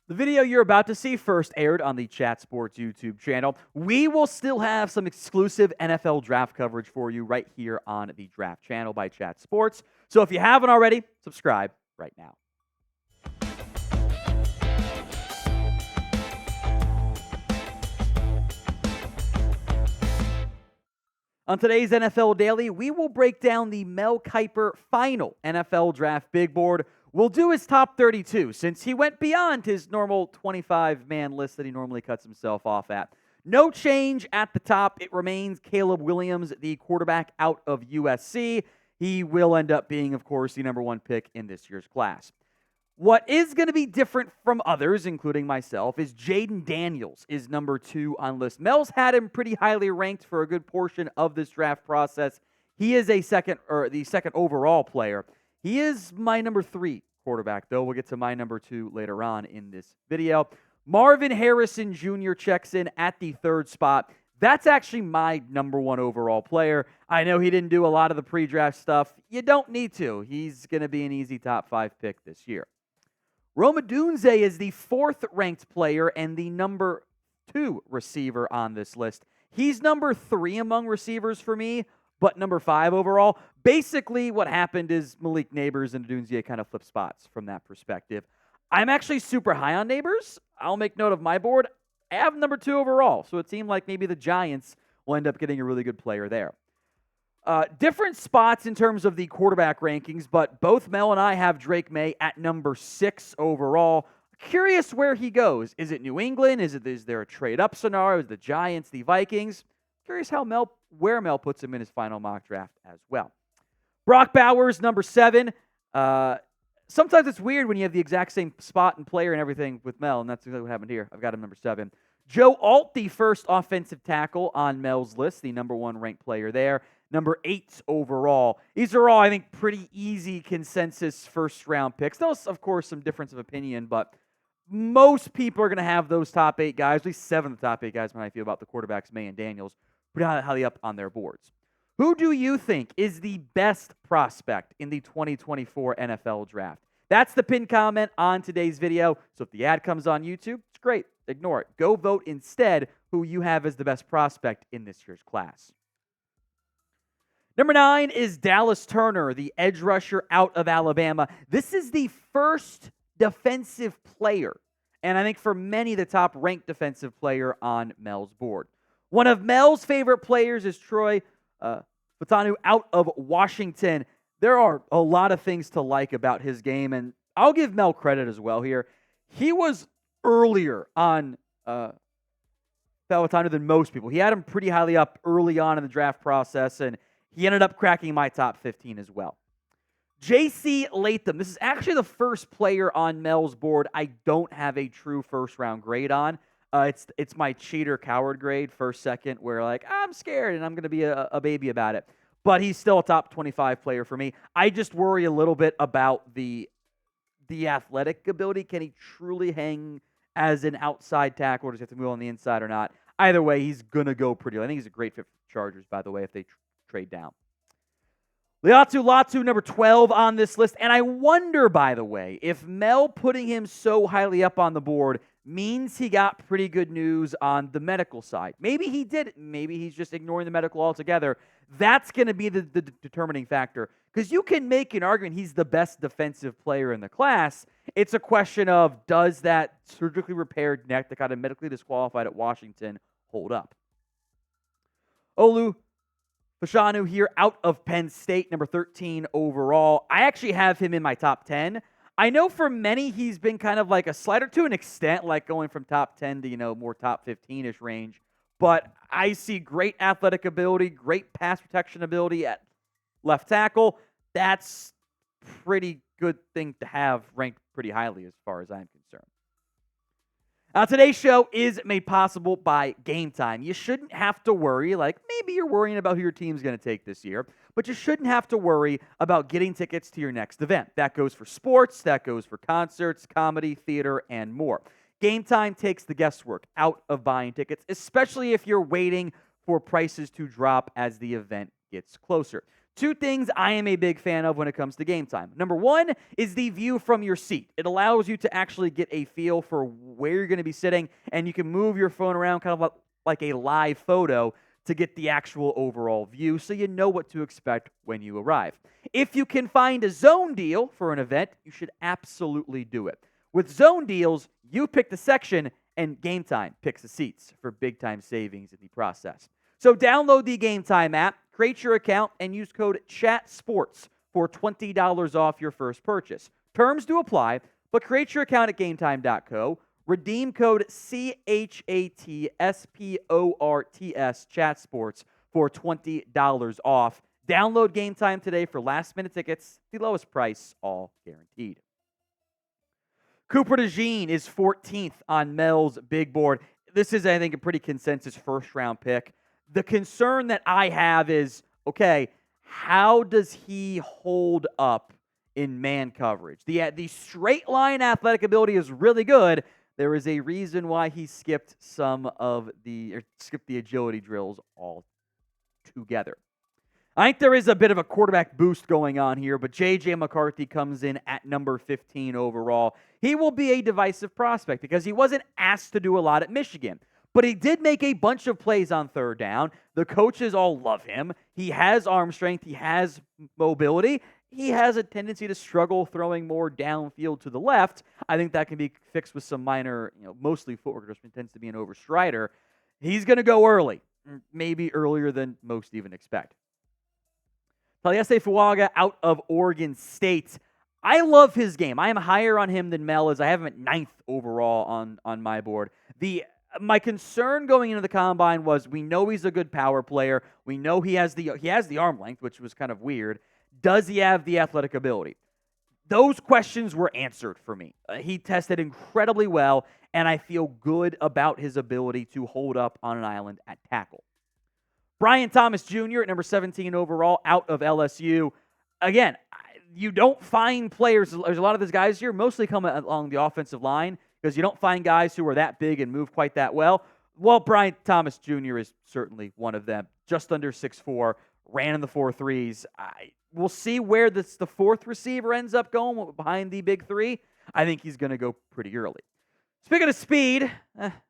The video you're about to see first aired on the Chat Sports YouTube channel. We will still have some exclusive NFL draft coverage for you right here on the Draft channel by Chat Sports. So if you haven't already, subscribe right now. On today's NFL Daily, we will break down the Mel Kiper final NFL Draft Big Board. We'll do his top 32 since he went beyond his normal 25-man list that he normally cuts himself off at. No change at the top. It remains Caleb Williams, the quarterback out of USC. He will end up being, of course, the number one pick in this year's class. What is going to be different from others, including myself, is Jayden Daniels is number 2 on list. Mel's had him pretty highly ranked for a good portion of this draft process. He is the second overall player. He is my number 3 quarterback, though. We'll get to my number 2 later on in this video. Marvin Harrison Jr. checks in at the 3rd spot. That's actually my number 1 overall player. I know he didn't do a lot of the pre-draft stuff. You don't need to. He's going to be an easy top 5 pick this year. Odunze is the 4th ranked player and the number 2 receiver on this list. He's number 3 among receivers for me, but number 5 overall. Basically, what happened is Malik Nabers and Odunze kind of flip spots from that perspective. I'm actually super high on Nabers. I'll make note of my board. I have number 2 overall, so it seemed like maybe the Giants will end up getting a really good player there. Different spots in terms of the quarterback rankings, but both Mel and I have Drake Maye at number 6 overall. Curious where he goes. Is it New England? Is there a trade-up scenario? Is it the Giants, the Vikings? Curious where Mel puts him in his final mock draft as well. Brock Bowers, number 7. Sometimes it's weird when you have the exact same spot and player and everything with Mel, and that's exactly what happened here. I've got him number 7. Joe Alt, the first offensive tackle on Mel's list, the number 1 ranked player there. Number 8 overall. These are all, I think, pretty easy consensus first-round picks. There's, of course, some difference of opinion, but most people are going to have those top 8 guys, at least 7 of the top 8 guys when I feel about the quarterbacks, Maye and Daniels, pretty highly up on their boards. Who do you think is the best prospect in the 2024 NFL Draft? That's the pinned comment on today's video. So if the ad comes on YouTube, it's great. Ignore it. Go vote instead who you have as the best prospect in this year's class. Number 9 is Dallas Turner, the edge rusher out of Alabama. This is the first defensive player, and I think for many, the top-ranked defensive player on Mel's board. One of Mel's favorite players is Troy Fautanu out of Washington. There are a lot of things to like about his game, and I'll give Mel credit as well here. He was earlier on Fautanu than most people. He had him pretty highly up early on in the draft process, and he ended up cracking my top 15 as well. J.C. Latham. This is actually the first player on Mel's board I don't have a true first-round grade on. It's my cheater coward grade, first, second, where like, I'm scared and I'm going to be a baby about it. But he's still a top 25 player for me. I just worry a little bit about the athletic ability. Can he truly hang as an outside tackle, or does he have to move on the inside or not? Either way, he's going to go pretty low. I think he's a great fit for Chargers, by the way, if they trade down. Latu, number 12 on this list. And I wonder, by the way, if Mel putting him so highly up on the board means he got pretty good news on the medical side. Maybe he did. Maybe he's just ignoring the medical altogether. That's going to be the determining factor. Because you can make an argument he's the best defensive player in the class. It's a question of, does that surgically repaired neck that got him medically disqualified at Washington hold up? Fashanu here out of Penn State, number 13 overall. I actually have him in my top 10. I know for many he's been kind of like a slider to an extent, like going from top 10 to, more top 15-ish range. But I see great athletic ability, great pass protection ability at left tackle. That's pretty good thing to have ranked pretty highly as far as I'm concerned. Today's show is made possible by Game Time. You shouldn't have to worry, like maybe you're worrying about who your team's going to take this year, but you shouldn't have to worry about getting tickets to your next event. That goes for sports, that goes for concerts, comedy, theater, and more. Game Time takes the guesswork out of buying tickets, especially if you're waiting for prices to drop as the event gets closer. Two things I am a big fan of when it comes to Game Time. Number one is the view from your seat. It allows you to actually get a feel for where you're going to be sitting, and you can move your phone around kind of like a live photo to get the actual overall view so you know what to expect when you arrive. If you can find a zone deal for an event, you should absolutely do it. With zone deals, you pick the section and Game Time picks the seats for big time savings in the process. So download the Game Time app, create your account, and use code CHATSPORTS for $20 off your first purchase. Terms do apply, but create your account at GameTime.co. Redeem code CHATSPORTS, ChatSports, for $20 off. Download Game Time today for last-minute tickets, the lowest price, all guaranteed. Cooper DeJean is 14th on Mel's big board. This is, I think, a pretty consensus first-round pick. The concern that I have is, okay, how does he hold up in man coverage? The straight line athletic ability is really good. There is a reason why he skipped the agility drills altogether. I think there is a bit of a quarterback boost going on here, but J.J. McCarthy comes in at number 15 overall. He will be a divisive prospect because he wasn't asked to do a lot at Michigan, but he did make a bunch of plays on third down. The coaches all love him. He has arm strength. He has mobility. He has a tendency to struggle throwing more downfield to the left. I think that can be fixed with some minor, mostly footwork adjustment. Tends to be an overstrider. He's going to go early, maybe earlier than most even expect. Taliese Fuaga out of Oregon State. I love his game. I am higher on him than Mel is. I have him at 9th overall on my board. My concern going into the combine was we know he's a good power player. We know he has the arm length, which was kind of weird. Does he have the athletic ability? Those questions were answered for me. He tested incredibly well, and I feel good about his ability to hold up on an island at tackle. Brian Thomas Jr. at number 17 overall out of LSU. Again, you don't find players, there's a lot of these guys here, mostly come along the offensive line because you don't find guys who are that big and move quite that well. Well, Brian Thomas Jr. is certainly one of them. Just under 6'4", ran in the 4.3s. We'll see where the fourth receiver ends up going behind the big three. I think he's going to go pretty early. Speaking of speed,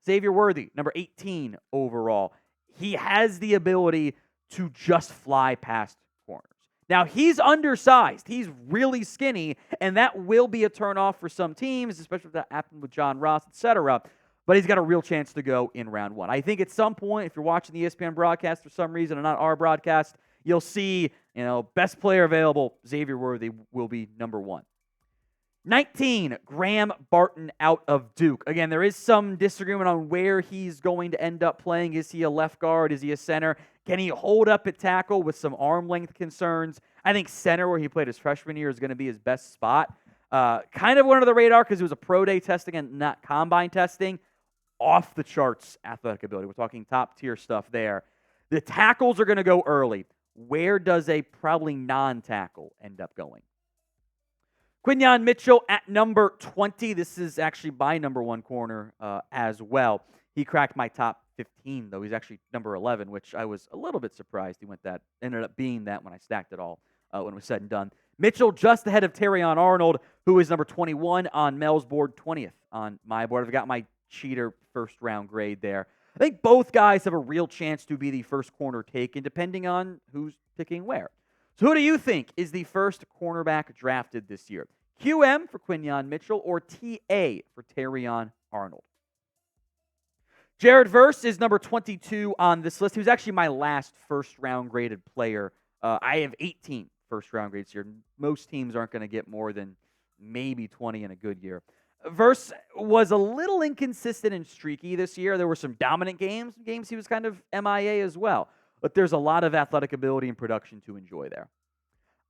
Xavier Worthy, number 18 overall. He has the ability to just fly past corners. Now, he's undersized. He's really skinny, and that will be a turnoff for some teams, especially if that happened with John Ross, etc. But he's got a real chance to go in round one. I think at some point, if you're watching the ESPN broadcast for some reason and not our broadcast, you'll see, best player available, Xavier Worthy will be number 1. 19, Graham Barton out of Duke. Again, there is some disagreement on where he's going to end up playing. Is he a left guard? Is he a center? Can he hold up at tackle with some arm length concerns? I think center, where he played his freshman year, is going to be his best spot. Kind of under the radar because it was a pro day testing and not combine testing. Off the charts athletic ability. We're talking top tier stuff there. The tackles are going to go early. Where does a probably non-tackle end up going? Quinyon Mitchell at number 20. This is actually my number 1 corner as well. He cracked my top 15, though. He's actually number 11, which I was a little bit surprised he ended up being that when I stacked it all when it was said and done. Mitchell just ahead of Terrion Arnold, who is number 21 on Mel's board, 20th on my board. I've got my cheater first-round grade there. I think both guys have a real chance to be the first corner taken, depending on who's picking where. So who do you think is the first cornerback drafted this year? QM for Quinyon Mitchell or TA for Terrion Arnold? Jared Verse is number 22 on this list. He was actually my last first-round graded player. I have 18 first-round grades here. Most teams aren't going to get more than maybe 20 in a good year. Verse was a little inconsistent and streaky this year. There were some dominant games he was kind of MIA as well. But there's a lot of athletic ability and production to enjoy there.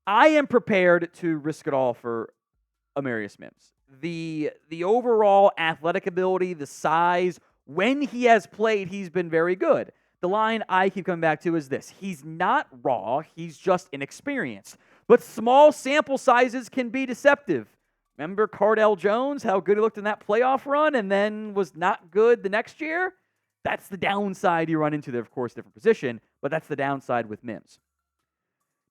I am prepared to risk it all for Amarius Mims. The overall athletic ability, the size, when he has played, he's been very good. The line I keep coming back to is this. He's not raw. He's just inexperienced. But small sample sizes can be deceptive. Remember Cardell Jones, how good he looked in that playoff run and then was not good the next year? That's the downside you run into there, of course, different position, but that's the downside with Mims.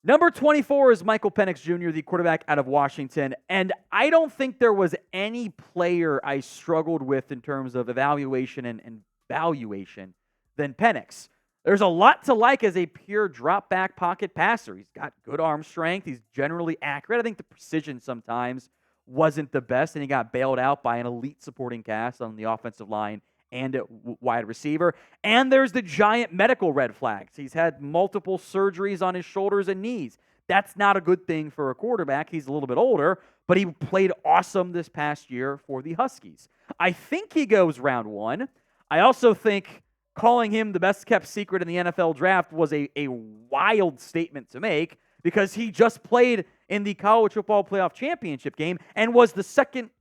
Number 24 is Michael Penix Jr., the quarterback out of Washington. And I don't think there was any player I struggled with in terms of evaluation and valuation than Penix. There's a lot to like as a pure drop-back pocket passer. He's got good arm strength. He's generally accurate. I think the precision sometimes wasn't the best, and he got bailed out by an elite supporting cast on the offensive line and at wide receiver. And there's the giant medical red flags. He's had multiple surgeries on his shoulders and knees. That's not a good thing for a quarterback. He's a little bit older, but he played awesome this past year for the Huskies. I think he goes round 1. I also think calling him the best-kept secret in the NFL draft was a wild statement to make because he just played in the college football playoff championship game and was the second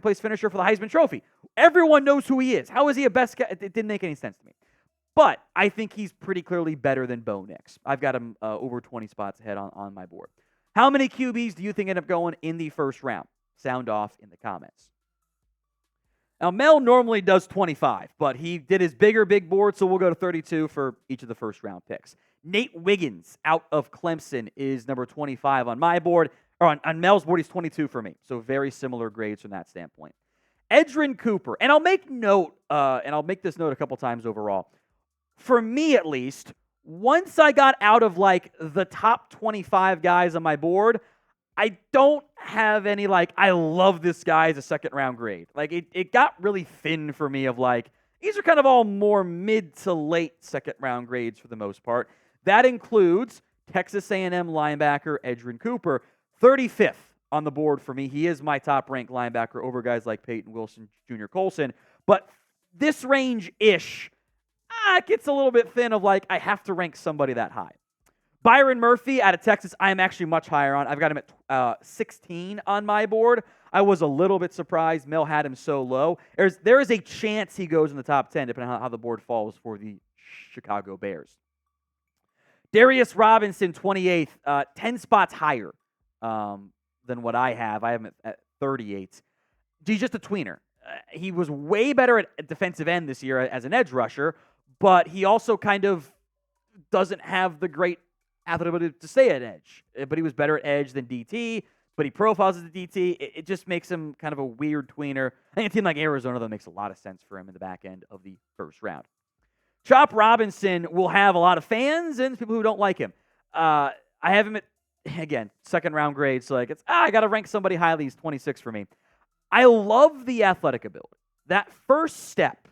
place finisher for the Heisman Trophy. Everyone knows who he is. How is he a best guy? It didn't make any sense to me. But I think he's pretty clearly better than Bo Nix. I've got him over 20 spots ahead on my board. How many QBs do you think end up going in the first round? Sound off in the comments. Now, Mel normally does 25, but he did his big board, so we'll go to 32 for each of the first-round picks. Nate Wiggins out of Clemson is number 25 on my board. Or on Mel's board, he's 22 for me. So very similar grades from that standpoint. Edgerrin Cooper, and I'll make note, and I'll make this note a couple times overall. For me, at least, once I got out of like the top 25 guys on my board, I don't have any like, I love this guy as a second round grade. Like it got really thin for me of like, these are kind of all more mid to late second round grades for the most part. That includes Texas A&M linebacker Edgerrin Cooper, 35th on the board for me. He is my top-ranked linebacker over guys like Peyton Wilson, Jr. Colson. But this range-ish gets a little bit thin of like, I have to rank somebody that high. Byron Murphy out of Texas, I am actually much higher on. I've got him at 16 on my board. I was a little bit surprised Mel had him so low. There is a chance he goes in the top 10, depending on how the board falls for the Chicago Bears. Darius Robinson, 28th, 10 spots higher than what I have. I have him at 38. He's just a tweener. He was way better at defensive end this year as an edge rusher, but he also kind of doesn't have the great athletic to stay at edge. But he was better at edge than DT, but he profiles as a DT. It just makes him kind of a weird tweener. I think a team like Arizona, though, makes a lot of sense for him in the back end of the first round. Chop Robinson will have a lot of fans and people who don't like him. I have him at, again, second round grade, so like I got to rank somebody highly. He's 26 for me. I love the athletic ability. That first step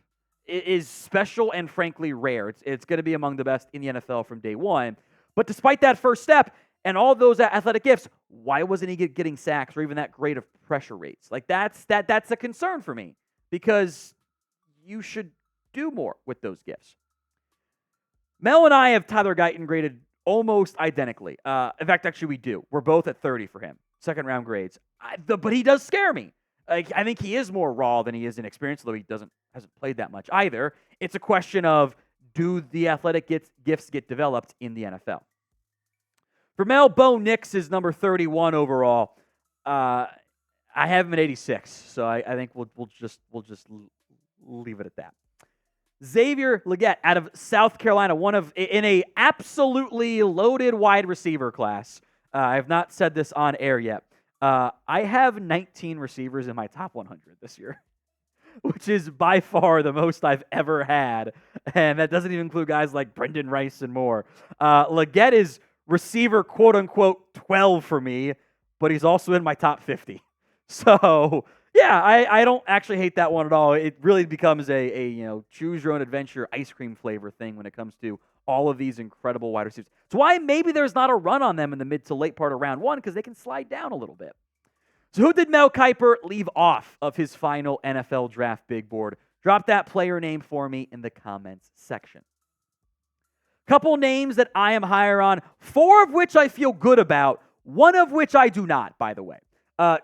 is special and frankly rare. It's going to be among the best in the NFL from day one. But despite that first step and all those athletic gifts, why wasn't he getting sacks or even that great of pressure rates? Like that's a concern for me because you should do more with those gifts. Mel and I have Tyler Guyton graded almost identically. In fact, actually, we do. We're both at 30 for him. Second round grades. But he does scare me. I think he is more raw than he is inexperienced, although he hasn't played that much either. It's a question of, do the athletic gifts get developed in the NFL? For Mel, Bo Nix is number 31 overall. I have him at 86, so I think we'll just leave it at that. Xavier Legette out of South Carolina, in a absolutely loaded wide receiver class. I have not said this on air yet. I have 19 receivers in my top 100 this year, which is by far the most I've ever had, and that doesn't even include guys like Brendan Rice and more. Legette is receiver quote-unquote 12 for me, but he's also in my top 50. So yeah, I don't actually hate that one at all. It really becomes a choose your own adventure ice cream flavor thing when it comes to all of these incredible wide receivers. It's why maybe there's not a run on them in the mid to late part of round one, because they can slide down a little bit. So who did Mel Kiper leave off of his final NFL draft big board? Drop that player name for me in the comments section. Couple names that I am higher on, 4 of which I feel good about, 1 of which I do not, by the way.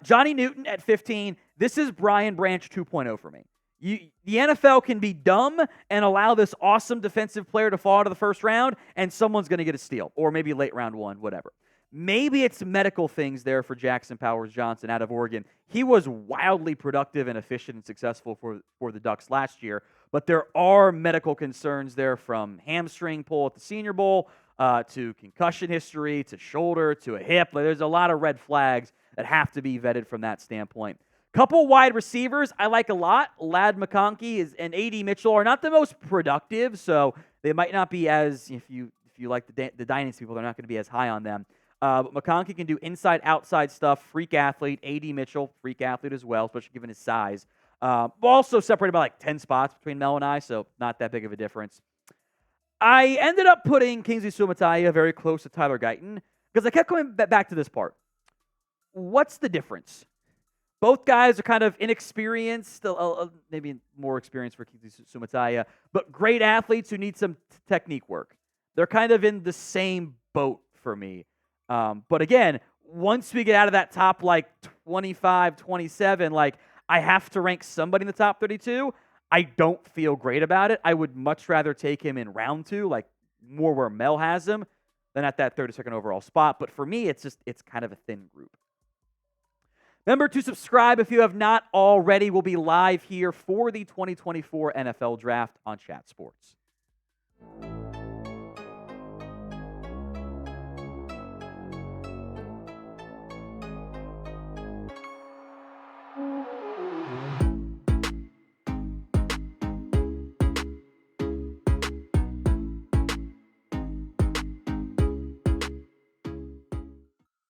Johnny Newton at 15. This is Brian Branch 2.0 for me. The NFL can be dumb and allow this awesome defensive player to fall out of the first round, and someone's going to get a steal, or maybe late round 1, whatever. Maybe it's medical things there for Jackson Powers Johnson out of Oregon. He was wildly productive and efficient and successful for the Ducks last year, but there are medical concerns there from hamstring pull at the Senior Bowl. to concussion history, to shoulder, to a hip. Like, there's a lot of red flags that have to be vetted from that standpoint. Couple wide receivers I like a lot. Ladd McConkey and A.D. Mitchell are not the most productive, so they might not be as, if you like the Dynasty people, they're not going to be as high on them. But McConkey can do inside-outside stuff, freak athlete. A.D. Mitchell, freak athlete as well, especially given his size. Also separated by like 10 spots between Mel and I, so not that big of a difference. I ended up putting Kingsley Suamataia very close to Tyler Guyton because I kept coming back to this part. What's the difference? Both guys are kind of inexperienced, maybe more experienced for Kingsley Suamataia, but great athletes who need some technique work. They're kind of in the same boat for me. But again, once we get out of that top like 25, 27, like I have to rank somebody in the top 32. I don't feel great about it. I would much rather take him in round 2, like more where Mel has him, than at that 32nd overall spot. But for me, it's kind of a thin group. Remember to subscribe if you have not already. We'll be live here for the 2024 NFL Draft on Chat Sports.